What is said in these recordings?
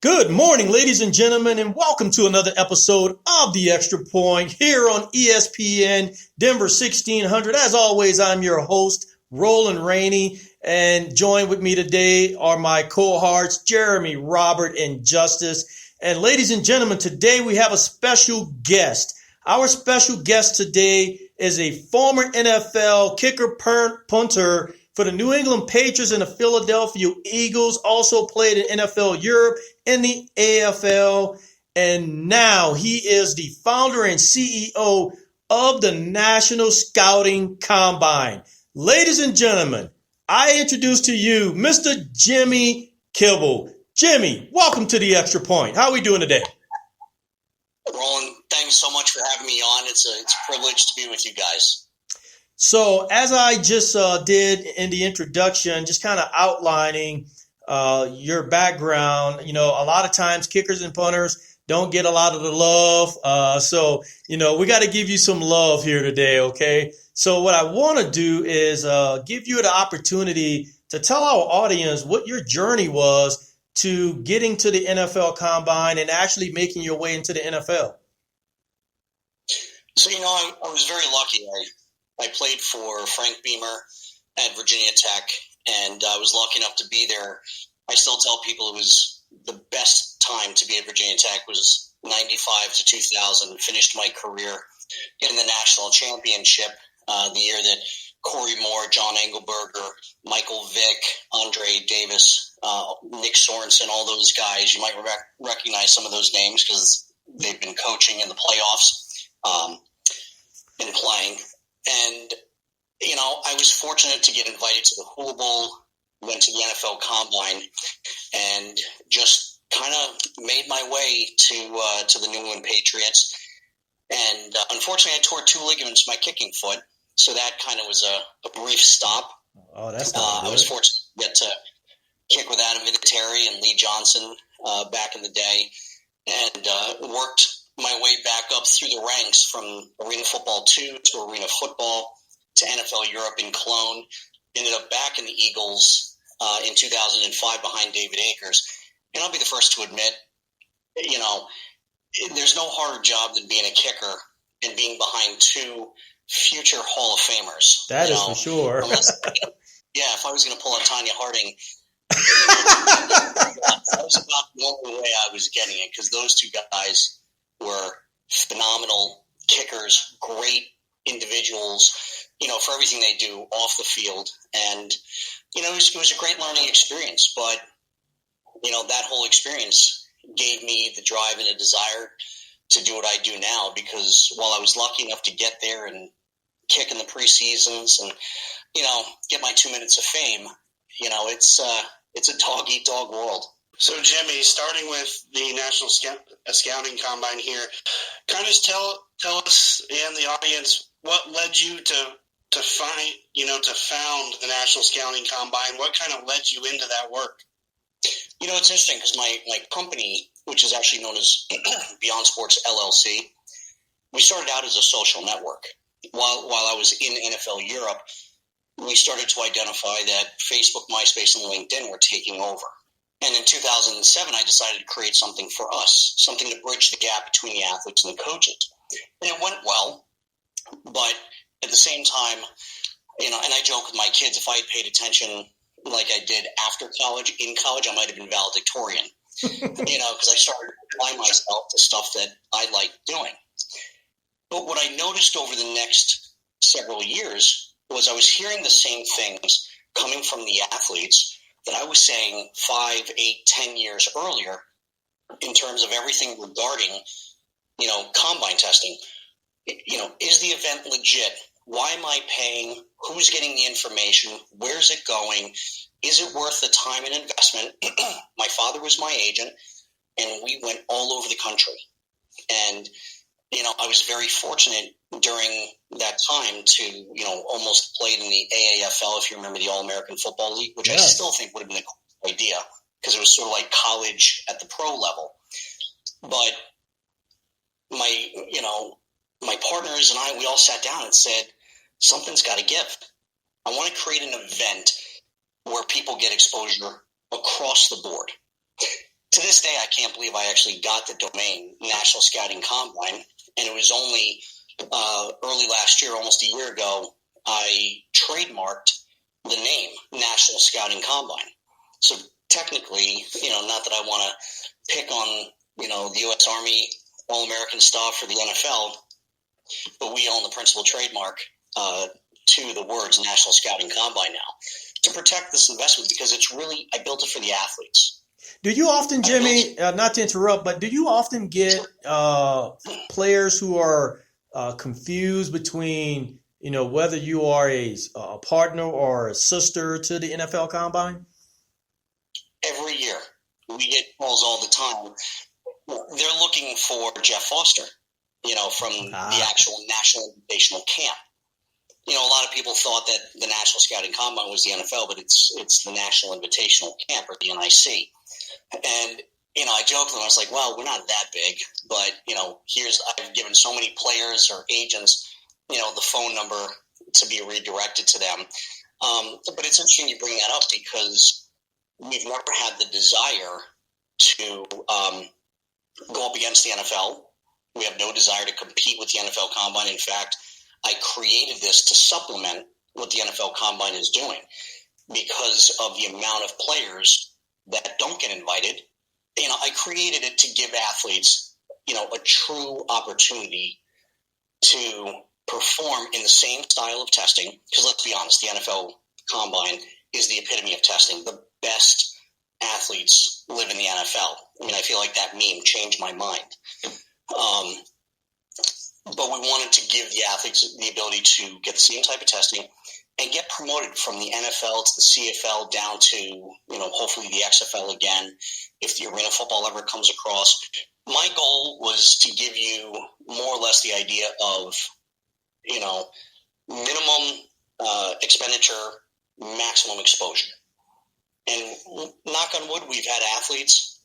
Good morning, ladies and gentlemen, and welcome to another episode of The Extra Point here on ESPN Denver 1600. As always, I'm your host, Roland Rainey, and joined with me today are my cohorts, Jeremy, Robert, and Justice. And ladies and gentlemen, today we have a special guest. Our special guest today is a former NFL kicker punter for the New England Patriots and the Philadelphia Eagles, also played in NFL Europe and the AFL, and now he is the founder and CEO of the National Scouting Combine. Ladies and gentlemen, I introduce to you Mr. Jimmy Kibble. Jimmy, welcome to the Extra Point. How are we doing today? Roland, thanks so much for having me on. It's a privilege to be with you guys. So as I just did in the introduction, just kind of outlining your background, a lot of times kickers and punters don't get a lot of the love. So we got to give you some love here today, okay? So what I want to do is give you the opportunity to tell our audience what your journey was to getting to the NFL Combine and actually making your way into the NFL. So, I was very lucky. I played for Frank Beamer at Virginia Tech, and I was lucky enough to be there. I still tell people it was the best time to be at Virginia Tech was 95 to 2000. Finished my career in the national championship the year that Corey Moore, John Engelberger, Michael Vick, Andre Davis, Nick Sorensen, all those guys. You might recognize some of those names because they've been coaching in the playoffs and playing. And, I was fortunate to get invited to the Hula Bowl, went to the NFL Combine, and just kind of made my way to the New England Patriots. And unfortunately, I tore two ligaments in my kicking foot, so that kind of was a brief stop. Oh, that's not good. I was fortunate to get to kick with Adam Vinatieri and Lee Johnson back in the day, and worked my way back up through the ranks from Arena Football 2 to Arena Football to NFL Europe in Cologne. Ended up back in the Eagles in 2005 behind David Akers. And I'll be the first to admit, there's no harder job than being a kicker and being behind two future Hall of Famers. That is for sure. If I was going to pull out Tanya Harding, that was about the only way I was getting it, because those two guys were phenomenal kickers, great individuals, for everything they do off the field. And, it was a great learning experience. But, that whole experience gave me the drive and a desire to do what I do now, because while I was lucky enough to get there and kick in the preseasons and, get my 2 minutes of fame, it's a dog-eat-dog world. So, Jimmy, starting with the National Scouting Combine here, kind of tell us and the audience what led you to found the National Scouting Combine. What kind of led you into that work? It's interesting because my company, which is actually known as Beyond Sports LLC, we started out as a social network. While I was in NFL Europe, we started to identify that Facebook, MySpace, and LinkedIn were taking over. And in 2007, I decided to create something for us, something to bridge the gap between the athletes and the coaches. And it went well, but at the same time, and I joke with my kids, if I had paid attention like I did after college, in college, I might have been valedictorian, because I started to apply myself to stuff that I liked doing. But what I noticed over the next several years was I was hearing the same things coming from the athletes that I was saying 5, 8, 10 years earlier in terms of everything regarding, combine testing. Is the event legit? Why am I paying? Who's getting the information? Where's it going? Is it worth the time and investment? My father was my agent, and we went all over the country. And, I was very fortunate during that time to, almost played in the AAFL, if you remember the All-American Football League, which I still think would have been a cool idea because it was sort of like college at the pro level. But my partners and I, we all sat down and said, something's got to give. I want to create an event where people get exposure across the board. To this day, I can't believe I actually got the domain National Scouting Combine, and it was only early last year, almost a year ago, I trademarked the name National Scouting Combine. So technically, not that I want to pick on, the U.S. Army All-American stuff or the NFL, but we own the principal trademark to the words National Scouting Combine now to protect this investment, because I built it for the athletes. Do you often, Jimmy, not to interrupt, but do you often get players who are confused between, whether you are a partner or a sister to the NFL Combine? Every year. We get calls all the time. They're looking for Jeff Foster, from the actual National Invitational Camp. A lot of people thought that the National Scouting Combine was the NFL, but it's the National Invitational Camp, or the NIC. And, I joked with them. I was like, well, we're not that big, but, I've given so many players or agents, the phone number to be redirected to them. But it's interesting you bring that up, because we've never had the desire to go up against the NFL. We have no desire to compete with the NFL Combine. In fact, I created this to supplement what the NFL Combine is doing, because of the amount of players that don't get invited. I created it to give athletes, a true opportunity to perform in the same style of testing. Because let's be honest, the NFL Combine is the epitome of testing. The best athletes live in the NFL. I feel like that meme changed my mind. But we wanted to give the athletes the ability to get the same type of testing and get promoted from the NFL to the CFL down to, hopefully the XFL again, if the arena football ever comes across. My goal was to give you more or less the idea of, minimum expenditure, maximum exposure. And knock on wood, we've had athletes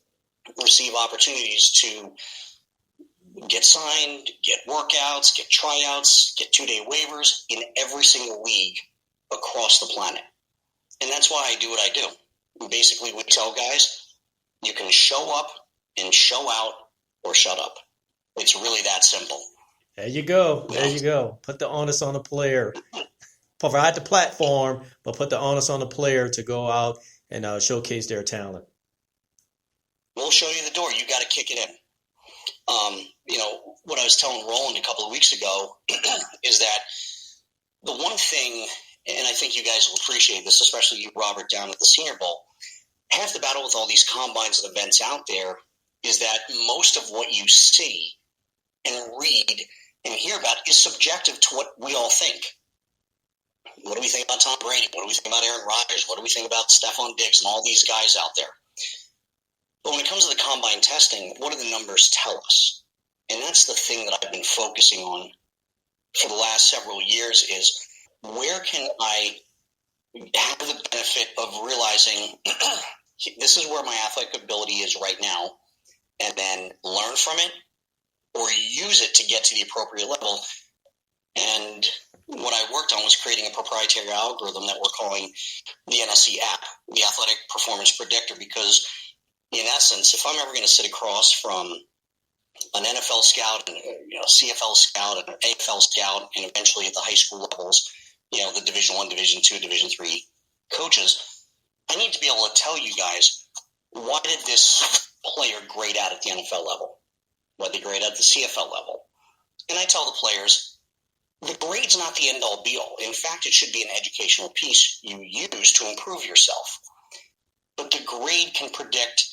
receive opportunities to get signed, get workouts, get tryouts, get 2-day waivers in every single league across the planet. And that's why I do what I do. Basically, we tell guys, you can show up and show out or shut up. It's really that simple. There you go. There you go. Put the onus on the player. Provide the platform, but put the onus on the player to go out and showcase their talent. We'll show you the door. You got to kick it in. What I was telling Roland a couple of weeks ago is that the one thing, and I think you guys will appreciate this, especially you, Robert, down at the Senior Bowl, half the battle with all these combines and events out there is that most of what you see and read and hear about is subjective to what we all think. What do we think about Tom Brady? What do we think about Aaron Rodgers? What do we think about Stephon Diggs and all these guys out there? But when it comes to the combine testing, what do the numbers tell us? And that's the thing that I've been focusing on for the last several years is where can I have the benefit of realizing this is where my athletic ability is right now, and then learn from it or use it to get to the appropriate level. And what I worked on was creating a proprietary algorithm that we're calling the NSC app, the Athletic Performance Predictor, because in essence, if I'm ever going to sit across from an NFL scout, and CFL scout, and an AFL scout, and eventually at the high school levels, the Division I, Division II, Division III coaches, I need to be able to tell you guys, why did this player grade out at the NFL level? Why did they grade out at the CFL level? And I tell the players, the grade's not the end-all be-all. In fact, it should be an educational piece you use to improve yourself. But the grade can predict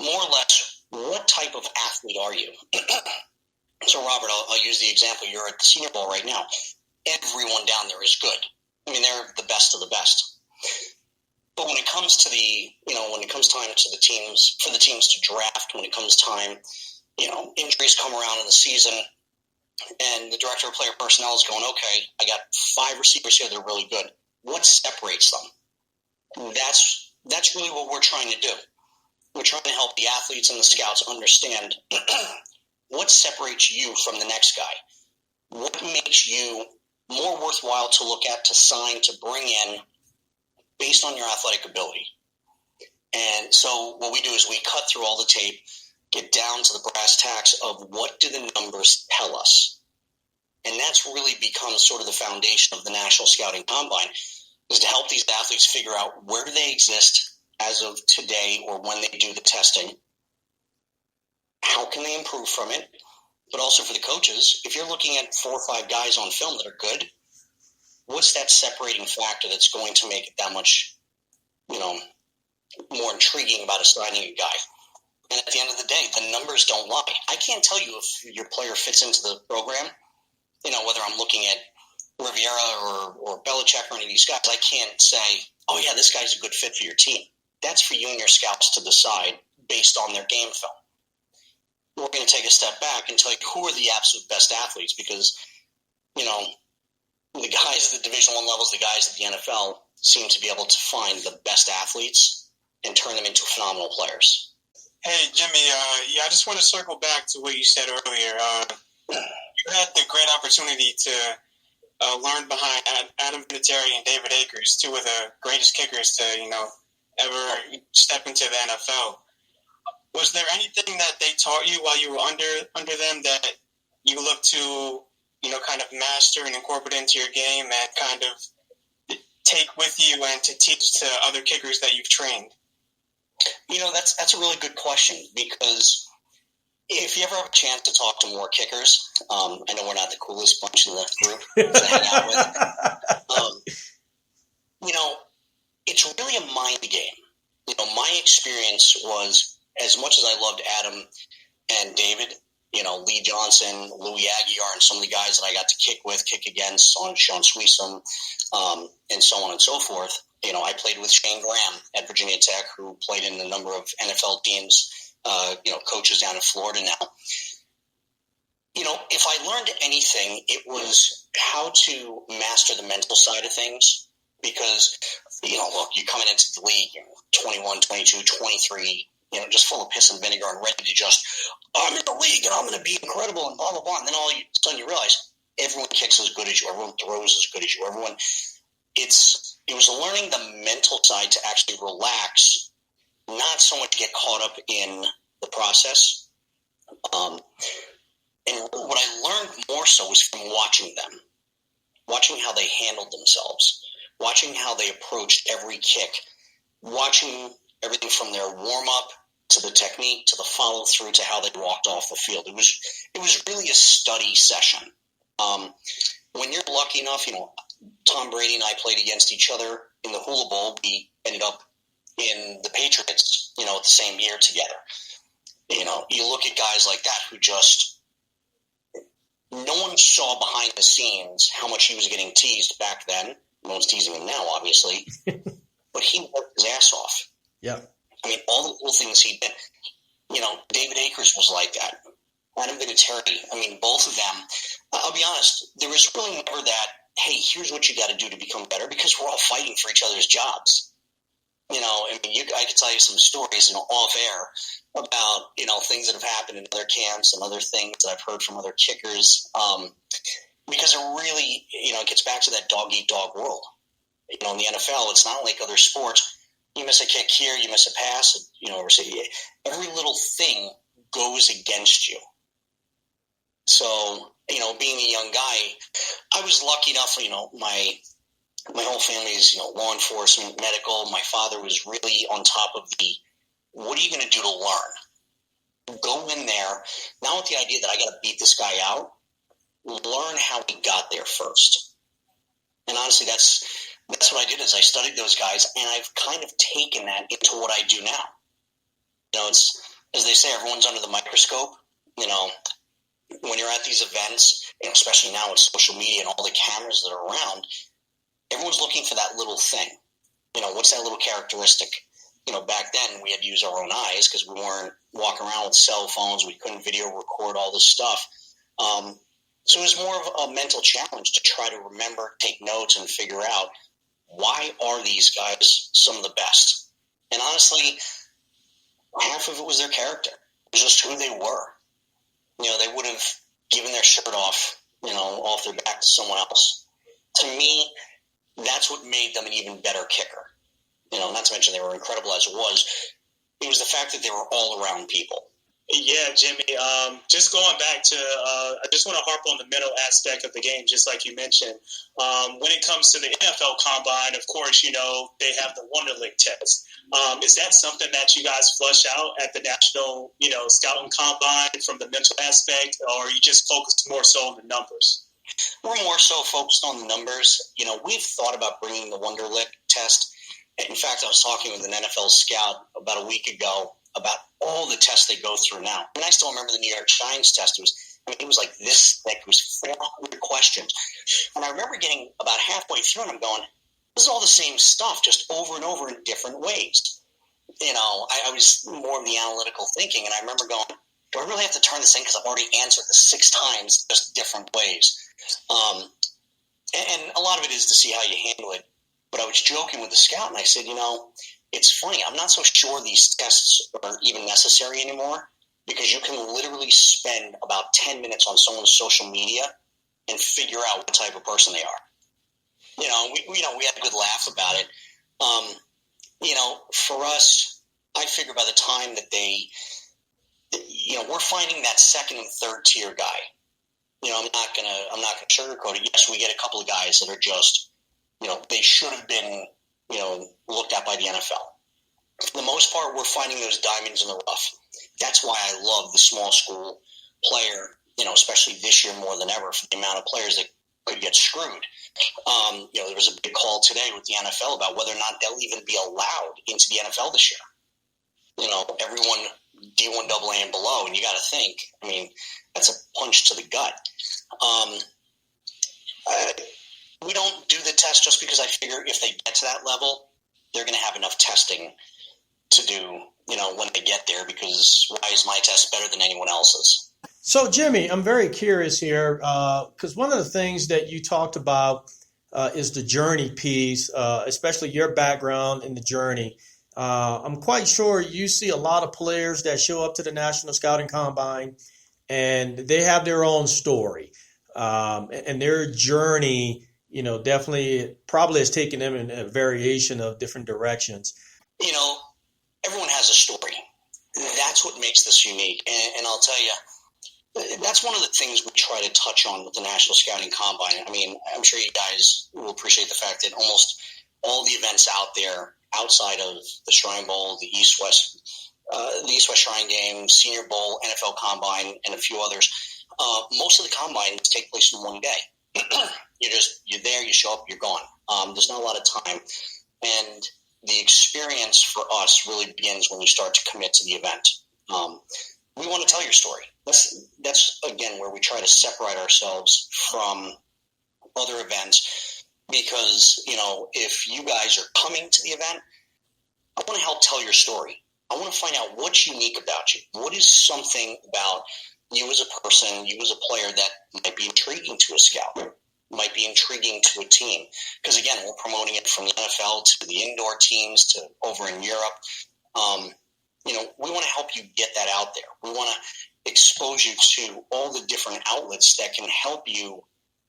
more or less what type of athlete are you. So, Robert, I'll use the example. You're at the Senior Bowl right now. Everyone down there is good. They're the best of the best. But when it comes to when it comes time to the teams, for the teams to draft, when it comes time, injuries come around in the season, and the director of player personnel is going, okay, I got 5 receivers here that are really good. What separates them? That's really what we're trying to do. We're trying to help the athletes and the scouts understand what separates you from the next guy. What makes you more worthwhile to look at, to sign, to bring in based on your athletic ability. And so what we do is we cut through all the tape, get down to the brass tacks of what do the numbers tell us. And that's really become sort of the foundation of the National Scouting Combine, is to help these athletes figure out where do they exist as of today or when they do the testing. How can they improve from it? But also for the coaches, if you're looking at 4 or 5 guys on film that are good, what's that separating factor that's going to make it that much, more intriguing about assigning a guy? And at the end of the day, the numbers don't lie. I can't tell you if your player fits into the program, whether I'm looking at Riviera or Belichick or any of these guys. I can't say, oh, yeah, this guy's a good fit for your team. That's for you and your scouts to decide based on their game film. We're going to take a step back and tell you who are the absolute best athletes, because, the guys at the Division I levels, the guys at the NFL seem to be able to find the best athletes and turn them into phenomenal players. Hey, Jimmy, I just want to circle back to what you said earlier. You had the great opportunity to learn behind Adam Vinatieri and David Akers, 2 of the greatest kickers to, ever step into the NFL. Was there anything that they taught you while you were under them that you looked to, kind of master and incorporate into your game and kind of take with you and to teach to other kickers that you've trained? That's a really good question, because if you ever have a chance to talk to more kickers, I know we're not the coolest bunch in the group to hang out with. It's really a mind game. My experience was, as much as I loved Adam and David, Lee Johnson, Louis Aguiar, and some of the guys that I got to kick with, kick against, on Sean Sweesom, and so on and so forth. I played with Shane Graham at Virginia Tech, who played in a number of NFL teams, coaches down in Florida now. If I learned anything, it was how to master the mental side of things, because, look, you're coming into the league, 21, 22, 23, just full of piss and vinegar and ready to just, I'm in the league and I'm going to be incredible and blah, blah, blah. And then all of a sudden you realize everyone kicks as good as you. Everyone throws as good as you. It was learning the mental side to actually relax, not so much get caught up in the process. And what I learned more so was from watching them, watching how they handled themselves, watching how they approached every kick, watching everything from their warm-up to the technique to the follow-through to how they walked off the field. It was really a study session. When you're lucky enough, Tom Brady and I played against each other in the Hula Bowl. We ended up in the Patriots, the same year together. You look at guys like that who just, no one saw behind the scenes how much he was getting teased back then. No one's teasing him now, obviously. But he worked his ass off. Yeah. All the little things he did. David Akers was like that. Adam Vinatieri. Both of them. I'll be honest, there was really never that, hey, here's what you got to do to become better, because we're all fighting for each other's jobs. I could tell you some stories off air about, things that have happened in other camps and other things that I've heard from other kickers, because it really, it gets back to that dog-eat-dog world. In the NFL, it's not like other sports. You miss a kick here, you miss a pass, every little thing goes against you. So, being a young guy, I was lucky enough, my whole family's, law enforcement, medical. My father was really on top of what are you going to do to learn? Go in there, not with the idea that I got to beat this guy out. Learn how he got there first. And honestly, that's what I did, is I studied those guys, and I've kind of taken that into what I do now. It's, as they say, everyone's under the microscope. When you're at these events, especially now with social media and all the cameras that are around, everyone's looking for that little thing. What's that little characteristic? Back then we had to use our own eyes because we weren't walking around with cell phones. We couldn't video record all this stuff. So it was more of a mental challenge to try to remember, take notes, and figure out, why are these guys some of the best? And honestly, half of it was their character. It was just who they were. They would have given their shirt off, off their back to someone else. To me, that's what made them an even better kicker. not to mention they were incredible as it was. It was the fact that they were all around people. Yeah, Jimmy. Just going back to, I just want to harp on the mental aspect of the game, just like you mentioned. When it comes to the NFL Combine, of course, they have the Wonderlic test. Is that something that you guys flush out at the National, Scouting Combine from the mental aspect, or are you just focused more so on the numbers? We're more so focused on the numbers. We've thought about bringing the Wonderlic test. In fact, I was talking with an NFL scout about a week ago about all the tests they go through now. And I still remember the New York Giants test. It was like this thick. It was 400 questions. And I remember getting about halfway through, and I'm going, this is all the same stuff, just over and over in different ways. I was more of the analytical thinking, and I remember going, do I really have to turn this in because I've already answered this 6 times, just different ways? And a lot of it is to see how you handle it. But I was joking with the scout, and I said, it's funny. I'm not so sure these tests are even necessary anymore because you can literally spend about 10 minutes on someone's social media and figure out what type of person they are. We had a good laugh about it. For us, I figure by the time that we're finding that second and third tier guy. I'm not gonna sugarcoat it. Yes, we get a couple of guys that are just, they should have been, looked at by the NFL. For the most part, we're finding those diamonds in the rough. That's why I love the small school player, especially this year more than ever for the amount of players that could get screwed. There was a big call today with the NFL about whether or not they'll even be allowed into the NFL this year. Everyone D1 AA and below, and you got to think, that's a punch to the gut. We don't do the test just because I figure if they get to that level, they're going to have enough testing to do, when they get there, because why is my test better than anyone else's? So, Jimmy, I'm very curious here because one of the things that you talked about is the journey piece, especially your background in the journey. I'm quite sure you see a lot of players that show up to the National Scouting Combine and they have their own story and their journey, definitely probably has taken them in a variation of different directions. Everyone has a story. That's what makes this unique. And I'll tell you, that's one of the things we try to touch on with the National Scouting Combine. I'm sure you guys will appreciate the fact that almost all the events out there, outside of the Shrine Bowl, the East-West Shrine Game, Senior Bowl, NFL Combine, and a few others, most of the combines take place in one day. You're there, you show up, you're gone. There's not a lot of time. And the experience for us really begins when you start to commit to the event. We want to tell your story. That's again, where we try to separate ourselves from other events because, if you guys are coming to the event, I want to help tell your story. I want to find out what's unique about you. What is something about you as a person, you as a player that might be intriguing to a scout, might be intriguing to a team. Because again, we're promoting it from the NFL to the indoor teams to over in Europe. We want to help you get that out there. We want to expose you to all the different outlets that can help you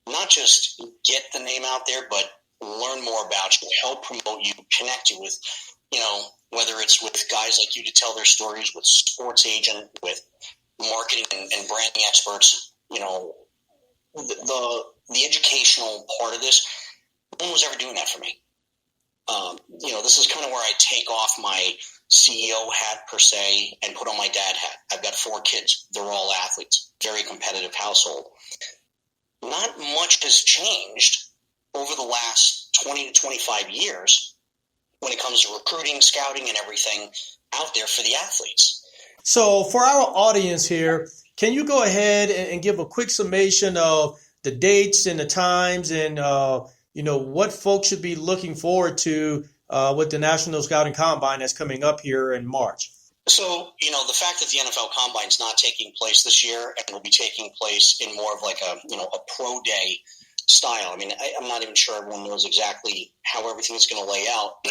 not just get the name out there, but learn more about you, help promote you, connect you with, whether it's with guys like you to tell their stories, with sports agent, with marketing and branding experts, the educational part of this, no one was ever doing that for me. This is kind of where I take off my CEO hat per se and put on my dad hat. I've got 4 kids. They're all athletes, very competitive household. Not much has changed over the last 20 to 25 years when it comes to recruiting, scouting, and everything out there for the athletes. So for our audience here, can you go ahead and give a quick summation of the dates and the times and, what folks should be looking forward to with the National Scouting Combine that's coming up here in March? So, the fact that the NFL Combine is not taking place this year and will be taking place in more of like a pro day style. I'm not even sure everyone knows exactly how everything's going to lay out.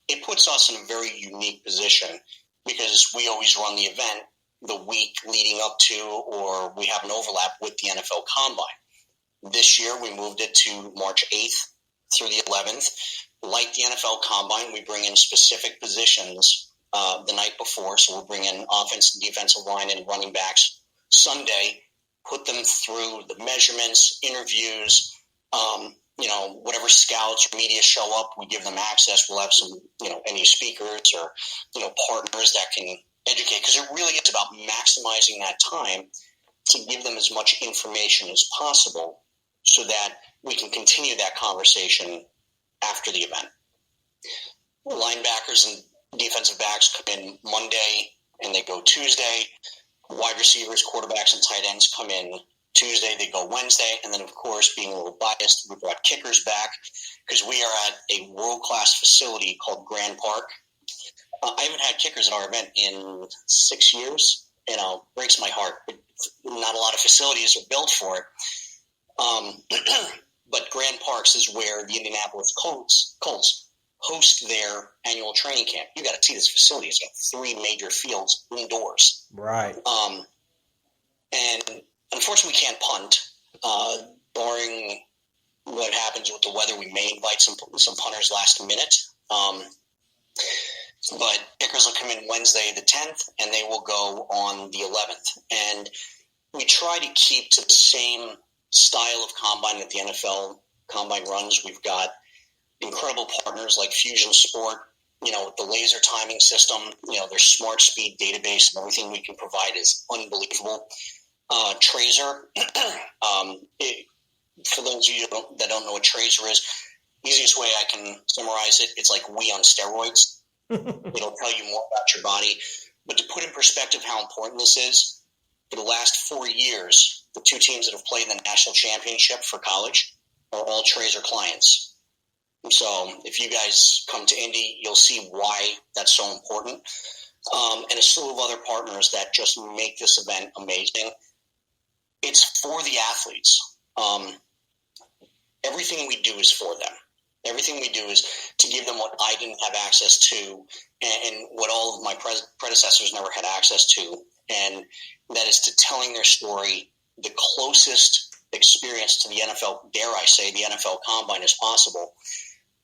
It puts us in a very unique position because we always run the event the week leading up to, or we have an overlap with the NFL Combine. This year, we moved it to March 8th through the 11th. like the NFL Combine, we bring in specific positions the night before. So we'll bring in offensive, defensive line, and running backs Sunday, put them through the measurements, interviews, whatever scouts or media show up, we give them access. We'll have some, any speakers or, partners that can educate, because it really is about maximizing that time to give them as much information as possible so that we can continue that conversation after the event. Linebackers and defensive backs come in Monday and they go Tuesday. Wide receivers, quarterbacks, and tight ends come in Tuesday, they go Wednesday. And then, of course, being a little biased, we brought kickers back because we are at a world-class facility called Grand Park. I haven't had kickers at our event in 6 years. Breaks my heart. Not a lot of facilities are built for it. But Grand Parks is where the Indianapolis Colts host their annual training camp. You got to see this facility. It's got 3 major fields indoors. Right. And unfortunately, we can't punt. Barring what happens with the weather, we may invite some punters last minute. But kickers will come in Wednesday the 10th, and they will go on the 11th. And we try to keep to the same style of combine that the NFL Combine runs. We've got incredible partners like Fusion Sport, the laser timing system, their smart speed database and everything we can provide is unbelievable. Tracer, for those of you that don't know what Tracer is, easiest way I can summarize it, it's like we on steroids. It'll tell you more about your body. But to put in perspective how important this is, for the last 4 years, the 2 teams that have played in the national championship for college are all Tracer clients. So if you guys come to Indy, you'll see why that's so important. And a slew of other partners that just make this event amazing. It's for the athletes. Everything we do is for them. Everything we do is to give them what I didn't have access to and what all of my predecessors never had access to. And that is to telling their story, the closest experience to the NFL, dare I say, the NFL Combine as possible.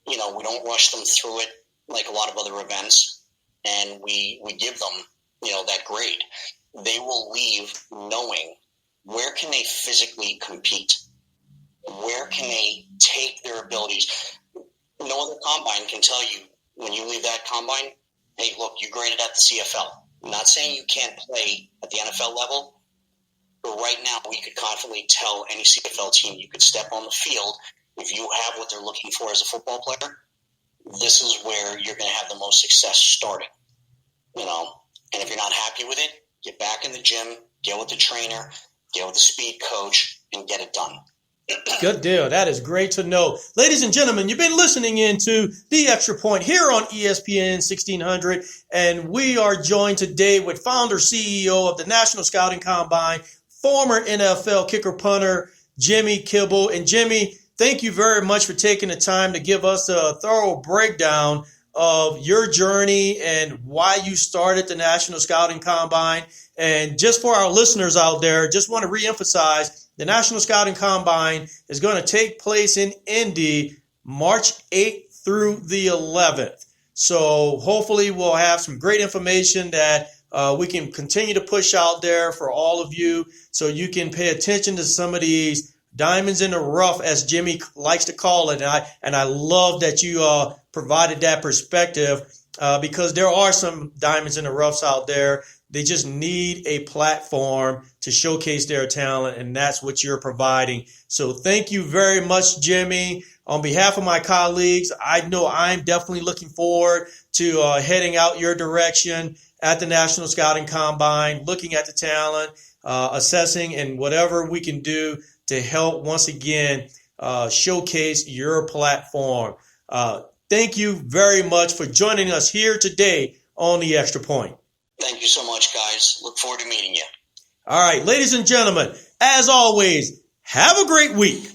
We don't rush them through it like a lot of other events, and we give them, that grade. They will leave knowing where can they physically compete? Where can they take their abilities? No other combine can tell you when you leave that combine, hey, look, you graded at the CFL. I'm not saying you can't play at the NFL level, but right now we could confidently tell any CFL team you could step on the field. If you have what they're looking for as a football player, this is where you're going to have the most success starting. And if you're not happy with it, get back in the gym, get with the trainer, get with the speed coach, and get it done. Good deal. That is great to know. Ladies and gentlemen, you've been listening into The Extra Point here on ESPN 1600, and we are joined today with founder, CEO of the National Scouting Combine, former NFL kicker punter, Jimmy Kibble. And Jimmy, thank you very much for taking the time to give us a thorough breakdown of your journey and why you started the National Scouting Combine. And just for our listeners out there, just want to reemphasize, the National Scouting Combine is going to take place in Indy March 8th through the 11th. So hopefully we'll have some great information that we can continue to push out there for all of you so you can pay attention to some of these diamonds in the rough, as Jimmy likes to call it. And I love that you provided that perspective because there are some diamonds in the roughs out there. They just need a platform to showcase their talent, and that's what you're providing. So thank you very much, Jimmy. On behalf of my colleagues, I know I'm definitely looking forward to heading out your direction at the National Scouting Combine, looking at the talent, assessing, and whatever we can do to help once again showcase your platform. Thank you very much for joining us here today on The Extra Point. Thank you so much, guys. Look forward to meeting you. All right, ladies and gentlemen, as always, have a great week.